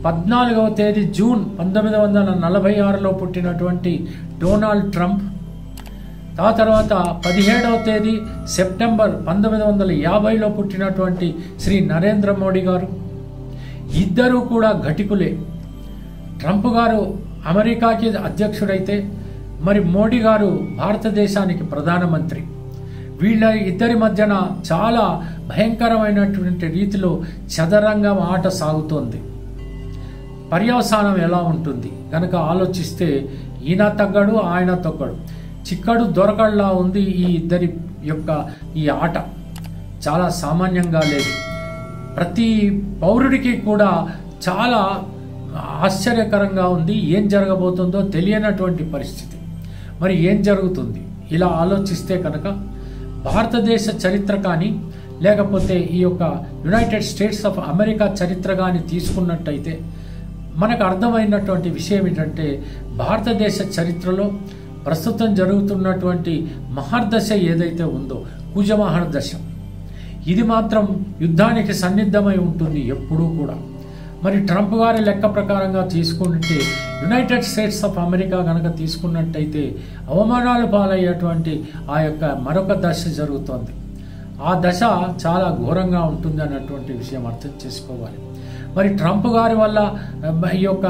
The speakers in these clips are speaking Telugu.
14వ తేదీ జూన్ 1946లో పుట్టినటువంటి డొనాల్డ్ ట్రంప్, ఆ తర్వాత 17వ తేదీ సెప్టెంబర్ 1950లో పుట్టినటువంటి శ్రీ నరేంద్ర మోడీ గారు. ఇద్దరూ కూడా ఘటికులే. ట్రంప్ గారు అమెరికాకి అధ్యక్షుడైతే మరి మోడీ గారు భారతదేశానికి ప్రధానమంత్రి. వీళ్ళ ఇద్దరి మధ్యన చాలా భయంకరమైనటువంటి రీతిలో చదరంగం ఆట సాగుతోంది. పర్యవసానం ఎలా ఉంటుంది కనుక ఆలోచిస్తే ఈయన తగ్గడు, ఆయన తగ్గడు, చిక్కడు దొరకడలా ఉంది ఈ ఇద్దరి యొక్క ఈ ఆట. చాలా సామాన్యంగా లేదు. ప్రతి పౌరుడికి కూడా చాలా ఆశ్చర్యకరంగా ఉంది. ఏం జరగబోతుందో తెలియనటువంటి పరిస్థితి. మరి ఏం జరుగుతుంది ఇలా ఆలోచిస్తే కనుక భారతదేశ చరిత్ర కానీ లేకపోతే ఈ యొక్క యునైటెడ్ స్టేట్స్ ఆఫ్ అమెరికా చరిత్ర కానీ తీసుకున్నట్టయితే మనకు అర్థమైనటువంటి విషయం ఏంటంటే భారతదేశ చరిత్రలో ప్రస్తుతం జరుగుతున్నటువంటి మహర్దశ ఏదైతే ఉందో కుజ మహర్దశ, ఇది మాత్రం యుద్ధానికి సన్నిద్ధమై ఉంటుంది ఎప్పుడూ కూడా. మరి ట్రంప్ గారి లెక్క ప్రకారంగా తీసుకుంటే యునైటెడ్ స్టేట్స్ ఆఫ్ అమెరికా కనుక తీసుకున్నట్టయితే అవమానాలు పాలయ్యేటువంటి ఆ యొక్క మరొక దశ జరుగుతోంది. ఆ దశ చాలా ఘోరంగా ఉంటుంది అన్నటువంటి విషయం అర్థం చేసుకోవాలి. మరి ట్రంప్ గారి వల్ల ఈ యొక్క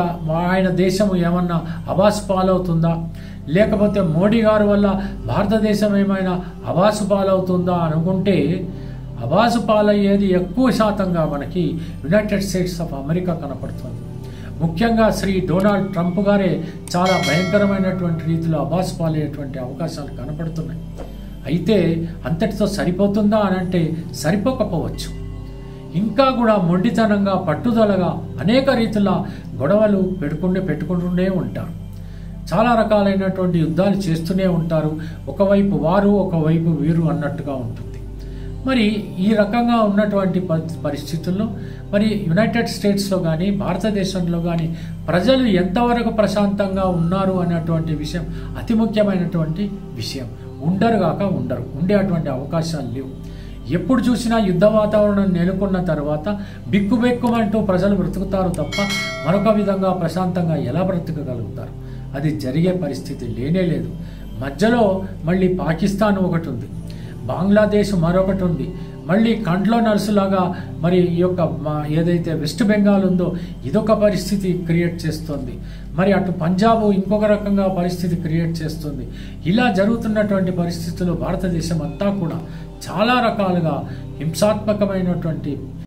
ఆయన దేశం ఏమన్నా అబాసు పాలవుతుందా, లేకపోతే మోడీ గారి వల్ల భారతదేశం ఏమైనా అబాసు పాలవుతుందా అనుకుంటే అబాసు పాలయ్యేది ఎక్కువ శాతంగా మనకి యునైటెడ్ స్టేట్స్ ఆఫ్ అమెరికా కనపడుతుంది. ముఖ్యంగా శ్రీ డొనాల్డ్ ట్రంప్ గారే చాలా భయంకరమైనటువంటి రీతిలో అబాసు పాలయ్యేటువంటి అవకాశాలు కనపడుతున్నాయి. అయితే అంతటితో సరిపోతుందా అని అంటే సరిపోకపోవచ్చు. ఇంకా కూడా మొండితనంగా పట్టుదలగా అనేక రీతిలో గొడవలు పెట్టుకుంటూనే ఉంటారు. చాలా రకాలైనటువంటి యుద్ధాలు చేస్తూనే ఉంటారు. ఒకవైపు వారు ఒకవైపు వీరు అన్నట్టుగా ఉంటుంది. మరి ఈ రకంగా ఉన్నటువంటి పరిస్థితుల్లో మరి యునైటెడ్ స్టేట్స్లో కానీ భారతదేశంలో కానీ ప్రజలు ఎంతవరకు ప్రశాంతంగా ఉన్నారు అన్నటువంటి విషయం అతి ముఖ్యమైనటువంటి విషయం. ఉండరుగాక ఉండరు, ఉండేటువంటి అవకాశాలు లేవు. ఎప్పుడు చూసినా యుద్ధ వాతావరణం నెలకొన్న తర్వాత బిక్కుబెక్కుమంటూ ప్రజలు బ్రతుకుతారు తప్ప మరొక విధంగా ప్రశాంతంగా ఎలా బ్రతకగలుగుతారు? అది జరిగే పరిస్థితి లేనే లేదు. మధ్యలో మళ్ళీ పాకిస్తాన్ ఒకటి ఉంది, బంగ్లాదేశ్ మరొకటి ఉంది, మళ్ళీ కంట్లో నర్సులాగా మరి ఈ యొక్క ఏదైతే వెస్ట్ బెంగాల్ ఉందో ఇదొక పరిస్థితి క్రియేట్ చేస్తుంది. మరి అటు పంజాబ్ ఇంకొక రకంగా పరిస్థితి క్రియేట్ చేస్తుంది. ఇలా జరుగుతున్నటువంటి పరిస్థితుల్లో భారతదేశం అంతా కూడా చాలా రకాలుగా హింసాత్మకమైనటువంటి